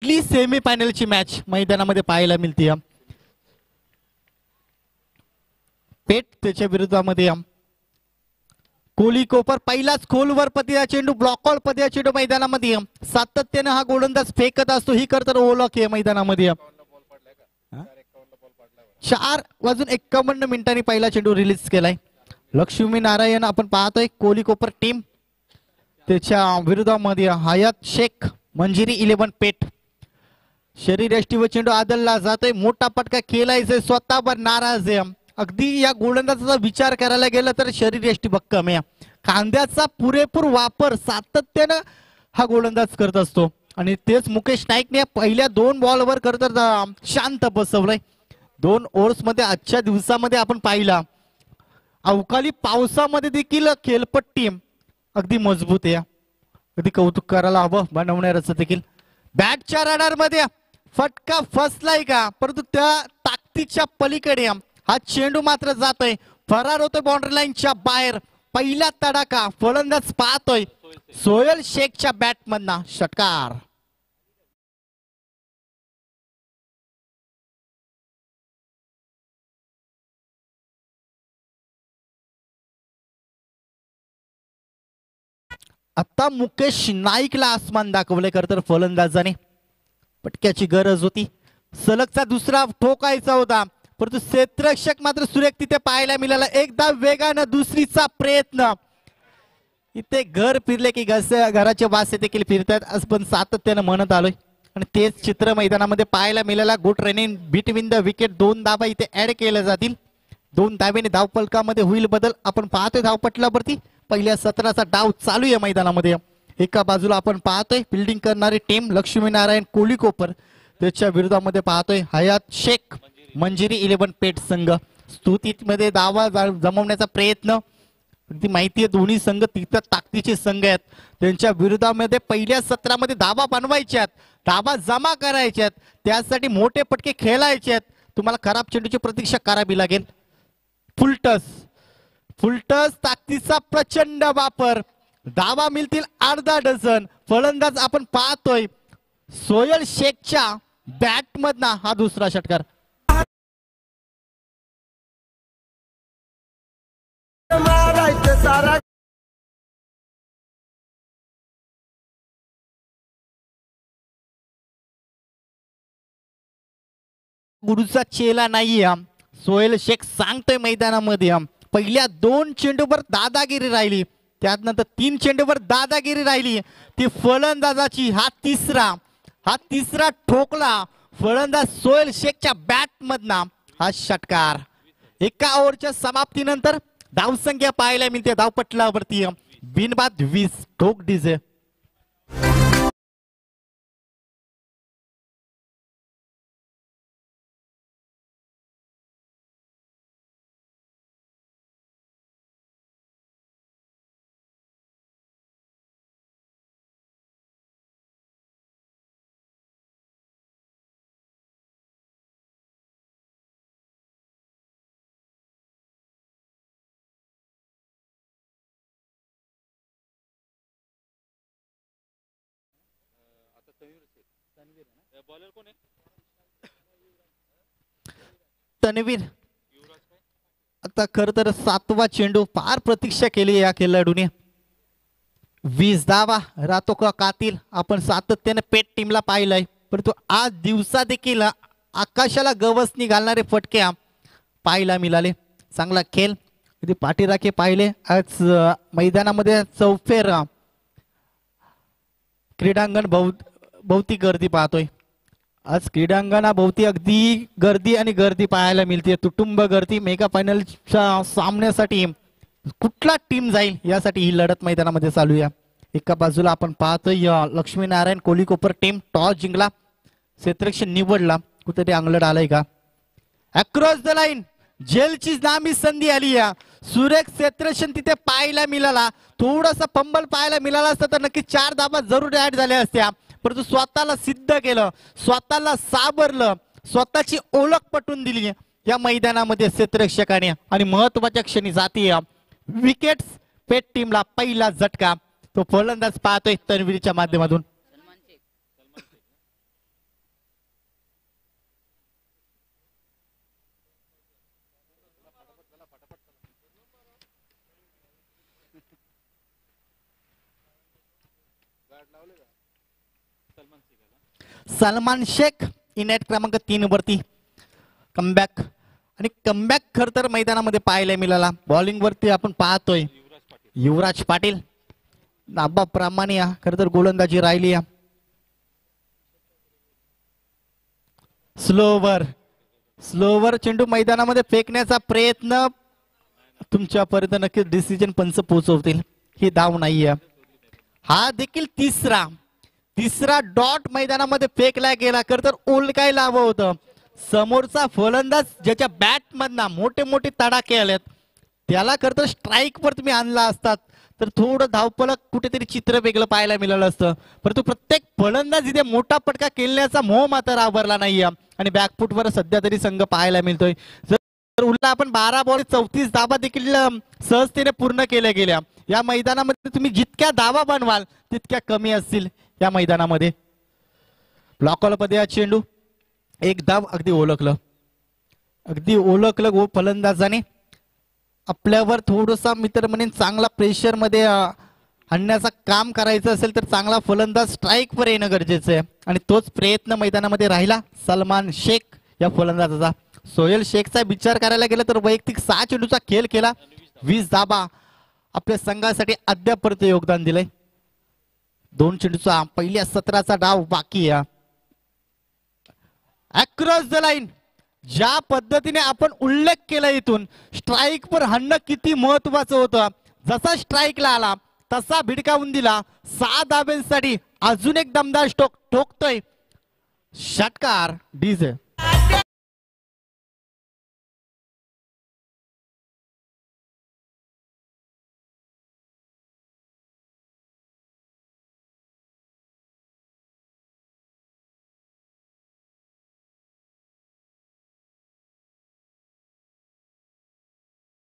Semi फायनलची match मैदानामध्ये पाहायला मिळते। पेट त्याच्या विरोधामध्ये कोहली कोपर पहिलाच खोलवर पतीचा चेंडू ब्लॉकआउट पतीचा चेंडू मैदानामध्ये सातत्याने हा गोलंदाज फेकत असतो। ही करतर ओळख आहे मैदानामध्ये। 4:51 पहिला चेंडू रिलीज केलाय। लक्ष्मी नारायण आपण पाहतोय कोहली कोपर टीम त्याच्या विरोधामध्ये हयात शेख मंजिरी 11 पेट शरीर यष्टीवर चेंडू आदलला जातोय। मोठा पटका खेळायचा स्वतःवर नाराज आहे। अगदी या गोलंदाजाचा विचार करायला गेला तर शरीर यष्टी भक्कम आहे। खांद्याचा पुरेपूर वापर सातत्याने हा गोलंदाज करत असतो आणि तेच मुकेश नाईकने पहिल्या 2 बॉलवर करत शांत बसवलंय। 2 ओव्हर्स मध्ये आजच्या दिवसामध्ये आपण पाहिला अवकाळी पावसामध्ये देखील खेळपट्टी अगदी मजबूत आहे। अगदी कौतुक करायला हवं बनवणाऱ्याचं देखील। बॅटच्या रडार मध्ये फटका फसलाय का परंतु त्या ताकदीच्या पलीकडे हा चेंडू मात्र जातोय फरार होतोय बाउंड्री लाईनच्या बाहेर। पहिला तडाखा फलंदाज पाहतोय सोहेल शेखच्या बॅट मधना षटकार। आता मुकेश नाईकला आसमान दाखवले तर फलंदाजाने पटक्याची गरज होती। सलगचा दुसरा ठोकायचा होता परंतु क्षेत्ररक्षक मात्र सुरेख तिथे पाहायला मिळाला। एकदा वेगानं दुसरीचा प्रयत्न इथे घर फिरले की घराचे वासे देखील फिरतात असं पण सातत्याने म्हणत आलोय आणि तेच चित्र मैदानामध्ये पाहायला मिळाला। Good running between the wicket 2 धावा इथे ऍड केल्या जातील। 2 धावेने धावफलकामध्ये होईल बदल आपण पाहतोय। धावपटलावरती पहिल्या सत्राचा डाव चालू आहे मैदानामध्ये। एका बाजूला आपण पाहतोय फिल्डिंग करणारी टीम लक्ष्मी नारायण कोहली कोपर त्याच्या विरोधामध्ये पाहतोय हयात शेख मंजिरी 11 पेट संघ। स्तुतीमध्ये दावा जमवण्याचा प्रयत्न अगदी माहिती आहे दोन्ही संघ तिथं ताकदीचे संघ आहेत। त्यांच्या विरोधामध्ये पहिल्या सत्रामध्ये धावा बनवायच्यात धावा जमा करायच्यात त्यासाठी मोठे पटके खेळायचे आहेत। तुम्हाला खराब चेंडूची प्रतीक्षा करावी लागेल। फुलटस ताकदीचा प्रचंड वापर धावा मिळतील अर्धा डझन। फलंदाज आपण पाहतोय सोहेल शेखच्या बॅट मधना हा दुसरा षटकार। गुरुचा चेला नाही सोहेल शेख सांगतोय मैदानामध्ये पहिल्या 2 चेंडूवर दादागिरी राहिली त्यानंतर 3 चेंडूवर दादागिरी राहिली ती फलंदाजाची। हा तिसरा ठोकला फलंदाज सोहेल शेखच्या बॅट मधना हा षटकार। एका ओव्हरच्या समाप्तीनंतर धावसंख्या पाहायला मिळते धावपटलावरती बिनबाद 20 ठोक डीजे। तन्वीर आता खर तर 7वा चेंडू फार प्रतीक्षा केली या खेळाडूने। 20 धावा राहतो का कातील आपण सातत्याने पेट टीमला पाहिलंय परंतु आज दिवसा देखील आकाशाला गवसणी घालणारे फटके पाहायला मिळाले। चांगला खेळ कधी पाठीराखे पाहिले। आज मैदानामध्ये चौफेर क्रीडांगण भोवती गर्दी पाहतोय। आज क्रीडांगणाभोवती अगदी गर्दी पाहायला मिळते। कुटुंब गर्दी मेगा फायनलच्या सामन्यासाठी कुठला टीम जाईल यासाठी ही लढत मैदानामध्ये चालू आहे। एका बाजूला आपण पाहतोय लक्ष्मी नारायण कोहली कोपर टीम टॉस जिंकला क्षेत्ररक्षक निवडला कुठेतरी अंगलट आलाय का अक्रॉस द लाईन जेलची नामी संधी आली सुरेख क्षेत्ररक्षण तिथे पाहायला मिळाला। थोडासा फंबल पाहायला मिळाला असता तर नक्की 4 धावा जरूर ऍड झाल्या असत्या परंतु स्वतःला सिद्ध केलं स्वतःला सावरलं स्वतःची ओळख पटवून दिली या मैदानामध्ये क्षेत्ररक्षकाने आणि महत्वाच्या क्षणी जातीय विकेट्स पेट टीमला पहिला झटका तो फलंदाज पाहतोय तन्वीरच्या माध्यमातून। सलमान शेख इनेट क्रमांक 3 वरती कमबॅक आणि कमबॅक खर तर मैदानामध्ये पाहायला मिळाला. बॉलिंग वरती आपण पाहतोय युवराज पाटील नाबाप्रमाणे खर तर गोलंदाजी राहिली. स्लोवर चेंडू मैदानामध्ये फेकण्याचा प्रयत्न तुमच्यापर्यंत नक्कीच डिसिजन पंच पोहोचवतील. ही धाव नाहीये. हा देखील तिसरा डॉट मैदानामध्ये फेकला गेला. खर तर उलकायला हवं होतं. समोरचा फलंदाज ज्याच्या बॅट मधना मोठे मोठे तडाखे आलेत त्याला खर तर स्ट्राईक वर तुम्ही आणला असतात तर थोडं धावपलक कुठेतरी चित्र वेगळं पाहायला मिळालं असतं. परंतु प्रत्येक फलंदाज इथे मोठा पटका खेळण्याचा मोह मात्र आवरला नाहीये आणि बॅकफुटवर सध्या तरी संघ पाहायला मिळतोय. जर उलटा आपण 12 बॉल 34 धावा देखील सहजतेने पूर्ण केल्या गेल्या. या मैदानामध्ये तुम्ही जितक्या धावा बनवाल तितक्या कमी असतील या मैदानामध्ये. ब्लॉकॉल मध्ये हा चेंडू एक धाव अगदी ओळखलं फलंदाजाने. आपल्यावर थोडंसं मित्र म्हणेन चांगला प्रेशर मध्ये आणण्याचं काम करायचं असेल तर चांगला फलंदाज स्ट्राईक वर येणं गरजेचं आहे आणि तोच प्रयत्न मैदानामध्ये राहिला सलमान शेख या फलंदाजाचा. सोहेल शेखचा विचार करायला गेला तर वैयक्तिक 6 चेंडूचा खेळ केला. 20 धाबा आपल्या संघासाठी अद्यापर्यंत योगदान दिलंय. 2 चेंडूचा पहिल्या 17चा डाव बाकी आहे. अक्रॉस द लाईन ज्या पद्धतीने आपण उल्लेख केला इथून स्ट्राईक पर हाणणं किती महत्वाचं होतं. जसा स्ट्राईकला आला तसा भिडकावून दिला. 6 धाब्यांसाठी अजून एक दमदार ठोकतोय षटकार डीजे.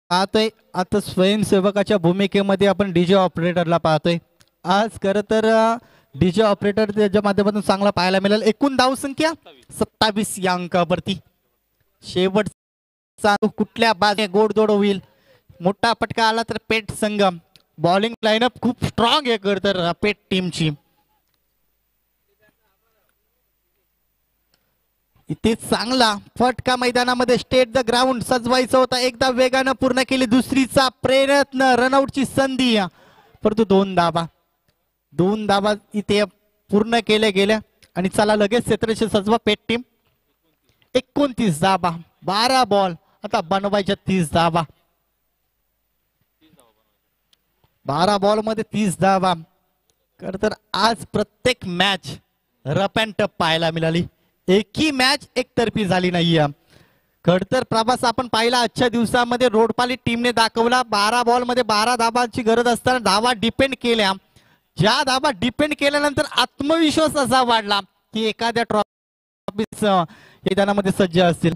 पाहतोय आता स्वयंसेवकाच्या भूमिकेमध्ये आपण डीजे ऑपरेटरला पाहतोय. आज खरं तर डीजे ऑपरेटर त्याच्या माध्यमातून चांगला पाहायला मिळेल. एकूण धाव संख्या 27 या अंकावरती. शेवटचा कुठल्या बाजूने गोडदोड होईल. मोठा पटका आला तर पेट संघ. बॉलिंग लाईनअप खूप स्ट्रॉंग आहे खरं तर पेट टीमची. इथे चांगला फटका मैदानामध्ये स्टेट द ग्राउंड सजवायचा होता. एकदा वेगानं पूर्ण केली. दुसरीचा प्रयत्न रनआउटची संधी परंतु 2 धाबा इथे पूर्ण केल्या गेल्या आणि चला लगेच क्षेत्रक्षे सजवा पेट टीम. 29 धाबा 12 बॉल आता बनवायच्या 30 धाबा. 12 बॉल मध्ये 30 धाबा. खर तर आज प्रत्येक मॅच रफ अँड टफ पाहायला मिळाली. एकही मॅच एकतर्फी झाली नाहीये. खडतर प्रवास आपण पाहिला आजच्या दिवसामध्ये रोडपाली टीमने दाखवला. 12 बॉल मध्ये 12 धाबांची गरज असताना धावा डिपेंड केल्या. ज्या धाबा डिपेंड केल्यानंतर आत्मविश्वास असा वाढला की एखाद्या ट्रॉफी मैदानामध्ये सज्ज असतील.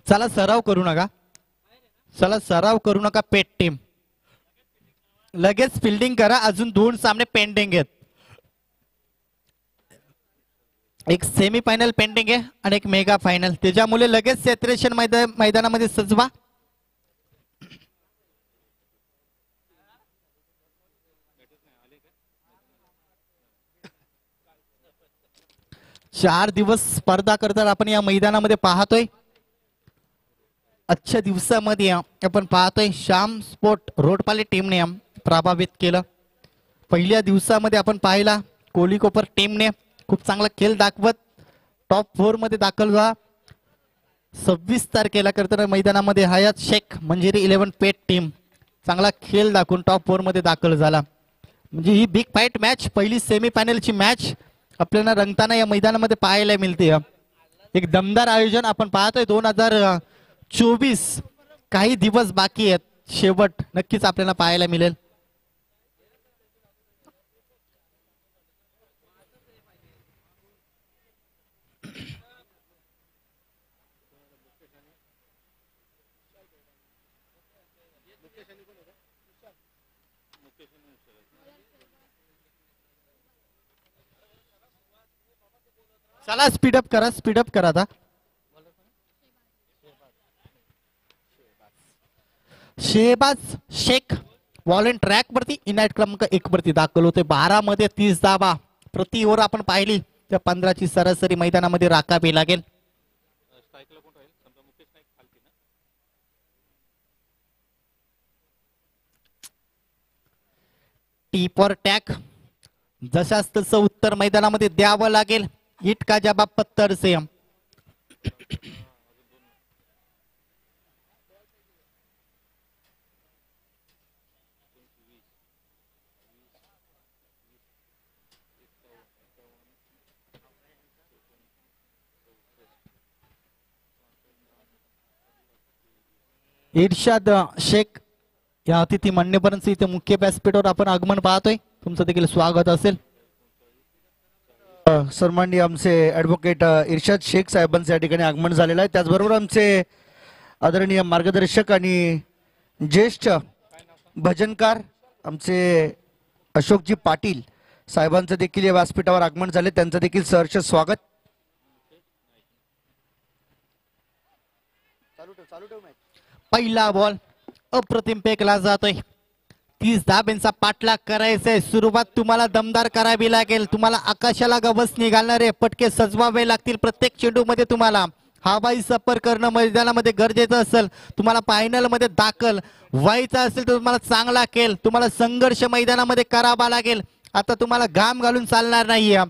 चला सराव करू नका पेट टीम. लगेच फिल्डिंग करा. अजून 2 सामने पेंडिंग आहेत. एक सेमी फायनल पेंडिंग आहे आणि एक मेगा फायनल. त्याच्यामुळे लगेच सेलिब्रेशन मैदानामध्ये सजवा. चार दिवस स्पर्धा करतात आपण या मैदानामध्ये पाहतोय. आजच्या दिवसामध्ये आपण पाहतोय श्याम स्पोर्ट रोडपाली टीमने प्रभावित केलं. पहिल्या दिवसामध्ये आपण पाहिला कोलीकोपर टीमने खूप चांगला खेळ दाखवत टॉप 4 मध्ये दाखल व्हा. 26 तारखेला करताना मैदानामध्ये हयात शेख मंजिरी 11 पेट टीम चांगला खेळ दाखवून टॉप 4 मध्ये दाखल झाला. म्हणजे ही बिग फाईट मॅच पहिली सेमी फायनलची मॅच आपल्याला रंगताना या मैदानामध्ये पाहायला मिळते. एक दमदार आयोजन आपण पाहतोय. 2024 काही दिवस बाकी आहेत. शेवट नक्कीच आपल्याला पाहायला मिळेल. चला स्पीडअप करा आता. शेहबाज शेख वॉलेंट ट्रॅक वरती इनाइट क्रमांक 1 वरती दाखल होते. 12 मध्ये 30 धावा प्रति ओव्हर आपण पाहिली त्या 15 ची सरासरी मैदानामध्ये राखावी लागेल. टी फॉर टॅक जशाच तसं उत्तर मैदानामध्ये द्यावं लागेल. इट का जवाब पत्थर से. इर्शाद शेख या अतिथी मान्यवरांचं इथे मुख्य व्यासपीठावर आपण आगमन पाहतोय. तुमचं देखील स्वागत असेल. सन्माननीय आमचे ॲडव्होकेट इर्शाद शेख साहेबांचं या ठिकाणी आगमन झालेलं आहे. त्याचबरोबर आमचे आदरणीय मार्गदर्शक आणि ज्येष्ठ भजनकार आमचे अशोकजी पाटील साहेबांचं देखील या व्यासपीठावर आगमन झाले. त्यांचं देखील सहर्ष स्वागत. पहिला बॉल अप्रतिम फेकला जातोय. 30 धाब्यांचा पाठलाग करायचंय. सुरुवात तुम्हाला दमदार करावी लागेल. तुम्हाला आकाशाला गवस निघालणारे पटके सजवावे लागतील. प्रत्येक चेंडू मध्ये तुम्हाला हवाई सफर करणं मैदानामध्ये गरजेचं असेल. तुम्हाला फायनल मध्ये दाखल व्हायचं असेल तर तुम्हाला चांगला खेळ, तुम्हाला संघर्ष मैदानामध्ये करावा लागेल. आता तुम्हाला घाम घालून चालणार नाहीये,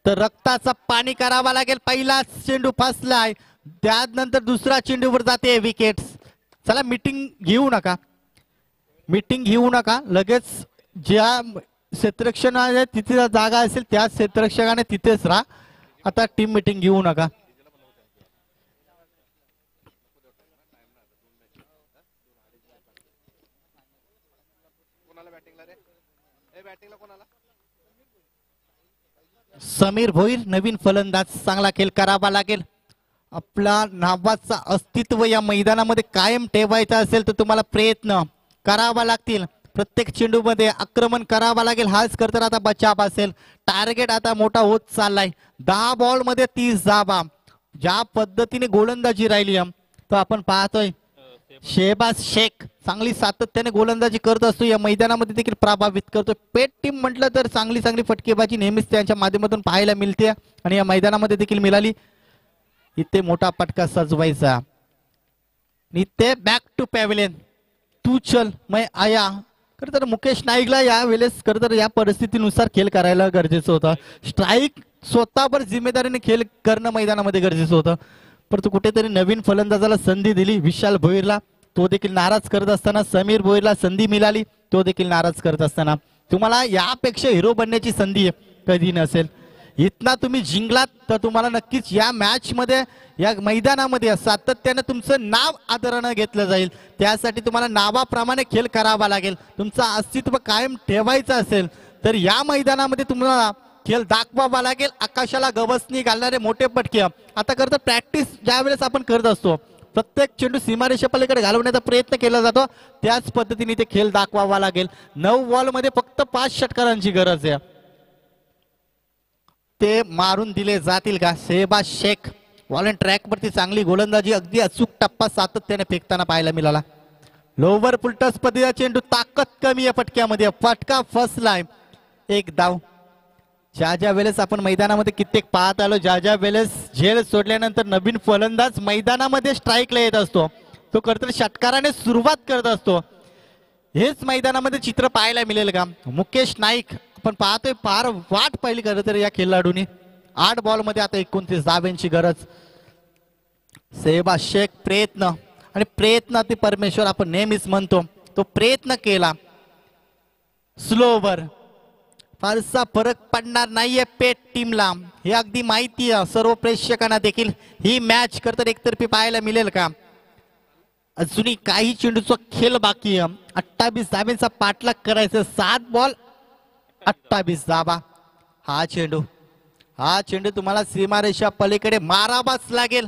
तर रक्ताचा पाणी करावा लागेल. पहिला चेंडू फसलाय, त्यानंतर दुसरा चेंडूवर जाते विकेट. चला मीटिंग घेऊ नका लगेच. ज्या क्षेत्ररक्षण तिथे जागा असेल त्या क्षेत्ररक्षकाने तिथेच राहा. आता टीम मीटिंग घेऊ नका. समीर भोईर नवीन फलंदाज, चांगला खेळ करावा लागेल. आपला नावाचा अस्तित्व या मैदानामध्ये कायम ठेवायचा असेल तर तुम्हाला प्रयत्न करावा लागतील. प्रत्येक चेंडू मध्ये आक्रमण करावा लागेल. हाच करता आता बचाव असेल. टार्गेट आता मोठा होत चाललाय. 10 बॉल मध्ये 30 धावा. ज्या पद्धतीने गोलंदाजी राहिली तर आपण पाहतोय शेहबाज शेख चांगली सातत्याने गोलंदाजी करत असतो. या मैदानामध्ये देखील प्रभावित करतो. पेट टीम म्हटलं तर चांगली फटकेबाजी नेहमीच त्यांच्या माध्यमातून पाहायला मिळते आणि या मैदानामध्ये देखील मिळाली. इथे मोठा पटका सजवायचा. इथे बॅक टू पॅव्हिलियन, तू चल मैं आया. खरं तर मुकेश नाईकला या वेळेस खरं तर या परिस्थितीनुसार खेळ करायला गरजेचं होतं. स्ट्राईक स्वतःवर जिम्मेदारीने खेळ करणं मैदानामध्ये गरजेचं होतं. परंतु कुठेतरी नवीन फलंदाजाला संधी दिली विशाल भोईरला, तो देखील नाराज करत असताना समीर भोईरला संधी मिळाली, तो देखील नाराज करत असताना. तुम्हाला यापेक्षा हिरो बनण्याची संधी कधी नसेल. इतना तुम्ही जिंकलात तर तुम्हाला नक्कीच या मॅच मध्ये या मैदानामध्ये सातत्याने तुमचं नाव आदरानं घेतलं जाईल. त्यासाठी तुम्हाला नावाप्रमाणे खेळ करावा लागेल. तुमचं अस्तित्व कायम ठेवायचं असेल तर या मैदानामध्ये तुम्हाला खेळ दाखवावा लागेल. आकाशाला गवसणी घालणारे मोठे पटके. आता करता प्रॅक्टिस ज्या वेळेस आपण करत असतो प्रत्येक चेंडू सीमारेषा पलीकडे घालवण्याचा प्रयत्न केला जातो. त्याच पद्धतीने ते खेळ दाखवावा लागेल. 9 बॉल मध्ये फक्त 5 षटकारांची गरज आहे. ते मारून दिले जातील का? शेहबाज शेख वॉलेंट ट्रॅक वरती चांगली गोलंदाजी, अगदी अचूक टप्पा सातत्याने फेकताना पाहायला मिळाला. लोवर पुलटस पद्धतीचा चेंडू, ताकद कमी आहे फटक्यामध्ये, फटका फसलाय. एक धाव. ज्या वेळेस आपण मैदानामध्ये कित्येक पाहत आलो, ज्या वेळेस झेल सोडल्यानंतर नवीन फलंदाज मैदानामध्ये स्ट्राईकला येत असतो, तो खरंतर षटकाराने सुरुवात करत असतो. हेच मैदानामध्ये चित्र पाहायला मिळेल का? मुकेश नाईक आपण पाहतोय फार वाट पाहिली खरं तर या खेळाडूंनी. 8 बॉल मध्ये आता 29 धाब्यांची गरज. शेहबाज शेख प्रयत्न आणि प्रयत्न ते परमेश्वर आपण नेहमीच म्हणतो, तो प्रयत्न केला. स्लोवर फारसा फरक पडणार नाहीये पेट टीमला, हे अगदी माहिती आहे सर्व प्रेक्षकांना देखील. ही मॅच खरं तर एकतर्फी पाहायला मिळेल का? अजूनही काही चेंडूचा खेळ बाकी आहे. 28 धाब्यांचा पाठलाग करायचा. 7 बॉल 28 धाबा. हा चेंडू तुम्हाला सीमारेषा पलीकडे मारावाच लागेल.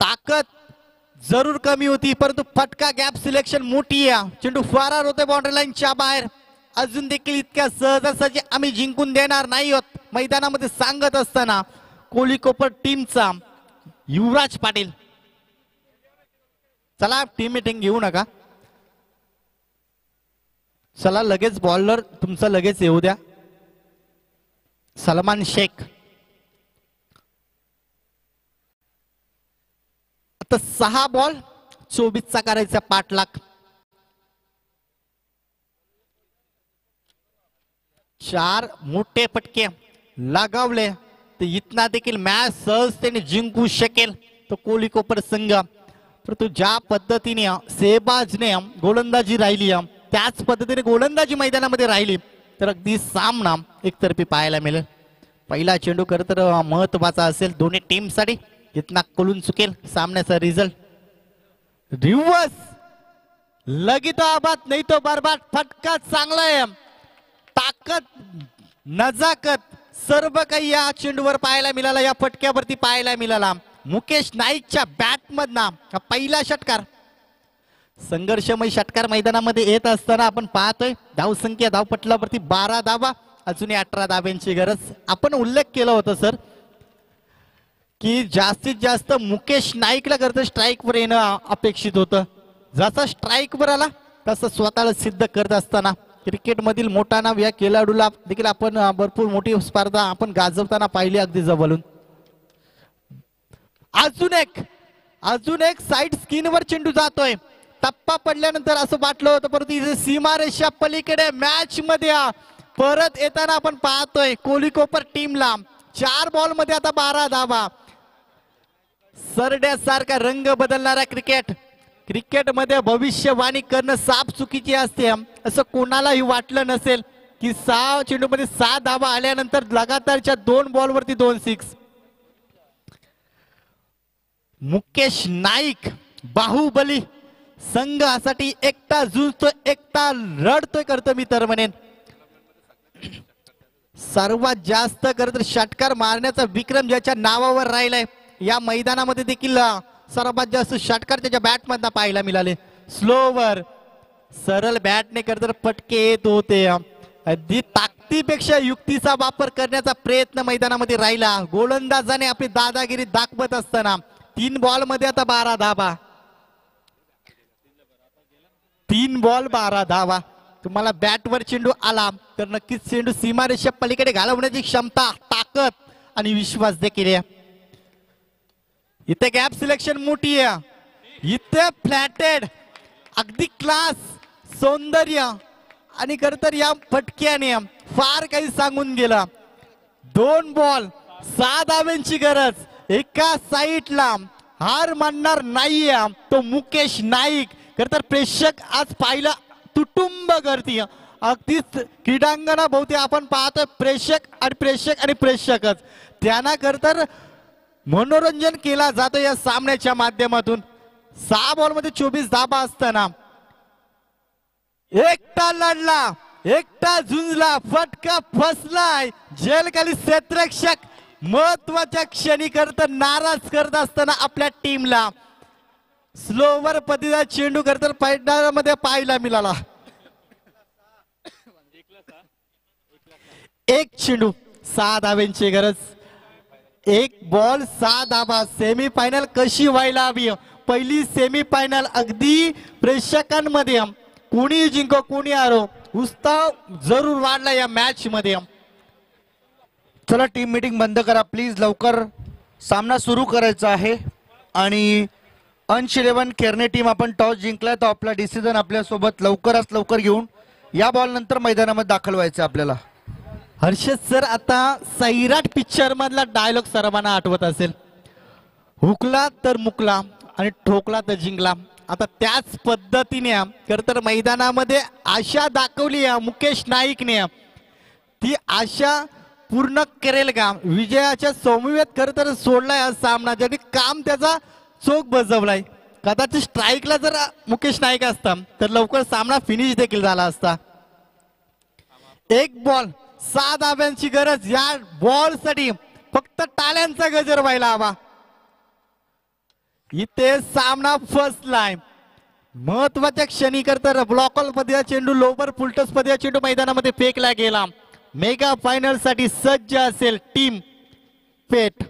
ताकद जरूर कमी होती, परंतु फटका गॅप सिलेक्शन मोठी आहे. चेंडू फरार होते बाउंड्री लाईनच्या बाहेर. अजून देखील इतक्या सहजासहजी आम्ही जिंकून देणार नाही आहोत मैदानामध्ये सांगत असताना कोली कोपर टीमचा युवराज पाटील. चला टीम मीटिंग घेऊ नका, चला लगेच बॉलर तुमचं लगेच येऊ द्या. सलमान शेख आता 6 बॉल 24चा करायचा पाठलाग. 4 मोठे फटके लगावले तर इतना देखील मॅच सहजतेने जिंकू शकेल तो कोली कोपर संघ. परंतु ज्या पद्धतीने सेहबाजने गोलंदाजी राहिली त्याच पद्धतीने गोलंदाजी मैदानामध्ये राहिली तर अगदी सामना एकतर्फी पाहायला मिळेल. पहिला चेंडू खरं तर महत्वाचा असेल दोन्ही टीमसाठी. इतना कळून चुकेल सामन्याचा रिझल्ट. रिवर्स लगी तो आबाद नाही तो बरबाद. फटका चांगला आहे, ताकद नजाकत सर्व काही या चेंडूवर पाहायला मिळाला, या फटक्यावरती पाहायला मिळाला. मुकेश नाईकच्या बॅट मधना पहिला षटकार. संघर्षमय षटकार मैदानामध्ये येत असताना आपण पाहतोय धावसंख्या धावपटलावरती 12 धावा, अजूनही 18 धाब्यांची गरज. आपण उल्लेख केला होता सर की जास्तीत जास्त मुकेश नाईकला करता स्ट्राईक वर येणं अपेक्षित होतं. जसा स्ट्राईक वर आला तसं स्वतःला सिद्ध करत असताना क्रिकेट मधील मोठा नाव या खेळाडूला देखील आपण भरपूर मोठी स्पर्धा आपण गाजवताना पाहिली अगदी जवळून. अजून एक साईड स्किनवर चेंडू जातोय. टप्पा पडल्यानंतर असं वाटलं होतं, परंतु इथे सीमारेषा पलीकडे मॅच मध्ये परत येताना आपण पाहतोय कोली कोपर टीमला 4 बॉल मध्ये आता 12 धावा. सरड्यासारखा रंग बदलणारा क्रिकेट मध्ये भविष्यवाणी करणं साफ चुकीची असते. असं कोणालाही वाटलं नसेल की 6 चेंडू मध्ये 6 धावा आल्यानंतर लगातारच्या 2 बॉल वरती 2 सिक्स. मुकेश नाईक बाहुबली संघासाठी एकटा झुंजतोय, एकटा रडतोय करतो मी तर म्हणेन. सर्वात जास्त करत षटकार मारण्याचा विक्रम ज्याच्या नावावर राहिलाय या मैदानामध्ये देखील सर्वात जास्त षटकार त्याच्या बॅट मधनं पाहायला मिळाले. स्लोवर सरळ बॅटने करत फटके येत होते. अगदी ताकदीपेक्षा युक्तीचा वापर करण्याचा प्रयत्न मैदानामध्ये राहिला. गोलंदाजाने आपली दादागिरी दाखवत असताना 3 बॉल मध्ये आता 12 धावा. 3 बॉल 12 धावा. तुम्हाला बॅटवर चेंडू आला तर नक्कीच चेंडू सीमारेषा पलीकडे घालवण्याची क्षमता, ताकद आणि विश्वास देखील आहे. इथे गॅप सिलेक्शन मोठी आहे, इथे फ्लॅटेड अगदी क्लास, सौंदर्य आणि खरं तर या फटक्याने फार काही सांगून गेला. 2 बॉल 6 धाव्यांची गरज. एका साईडला हार मानणार नाहीये तो मुकेश नाईक. खरं तर प्रेक्षक आज पाहिलं तुटुंब गर्दी अगदीच क्रीडांगणा भोवती आपण पाहतोय प्रेक्षकच त्यांना खरं तर मनोरंजन केला जातो या सामन्याच्या माध्यमातून. 6 बॉल मध्ये 24 धाबा असताना एकटा लढला, एकटा झुंजला, फटका फसलाय. जेल खाली क्षेत्ररक्षक महत्वाच्या क्षणी करत नाराज करत असताना आपल्या टीमला स्लोवर पद्धतीचा चेंडू करत पैदामध्ये पाहायला मिळाला. 1 चेंडू 6 धाब्यांची गरज. 1 बॉल 6 धाबा. सेमीफायनल कशी व्हायला हवी? पहिली सेमीफायनल अगदी प्रेक्षकांमध्ये कोणी जिंको कोणी हारो उत्साह जरूर वाढला या मॅच मध्ये. चला टीम मीटिंग बंद करा प्लीज, लवकर सामना सुरू करायचा आहे. आणि अंश 11 केरने टीम आपण टॉस जिंकलाय तर आपला डिसिजन आपल्या सोबत लवकरात लवकर घेऊन या बॉल नंतर मैदानामध्ये दाखल व्हायचं आपल्याला. हर्षद सर, आता सैराट पिक्चर मधला डायलॉग सर्वांना आठवत असेल, हुकला तर मुकला आणि ठोकला तर जिंकला. आता त्याच पद्धतीने खरं तर मैदानामध्ये आशा दाखवली मुकेश नाईकने. ती आशा पूर्ण करेल का? विजयाच्या समवेत खरं तर सोडलाय हा सामना, ज्यांनी काम त्याचा चोख बजावलाय. कदाचित स्ट्राईकला जर मुकेश नाईक असता तर लवकर सामना फिनिश देखील झाला असता. 1 बॉल 6 धाब्यांची गरज. या बॉल साठी फक्त टाळ्यांचा गजर व्हायला हवा. इथे सामना फसलाय. महत्वाच्या क्षणी करता ब्लॉकॉल पदया चेंडू लोबर फुलटस पदया चेंडू मैदानामध्ये फेकला गेला. मेगा फायनल साठी सज्ज असेल टीम पेठ.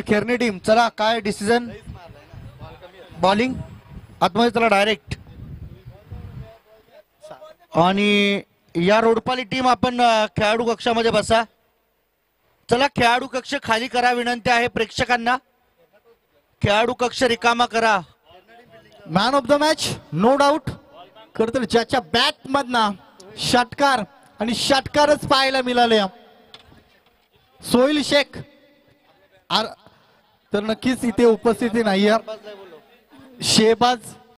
खेरणे टीम चला काय डिसिजन बॉलिंग आतमध्ये चला डायरेक्ट. आणि या रोडपाली टीम आपण खेळाडू कक्षामध्ये बसा. चला खेळाडू कक्ष खाली करा विनंती आहे प्रेक्षकांना. खेळाडू कक्ष रिकामा करा. Man of the match no doubt खर तर ज्याच्या बॅट मधना षटकार आणि षटकारच पाहायला मिळाले सोहिल शेख तर नक्कीच इथे उपस्थिती नाहीये. शेहबाज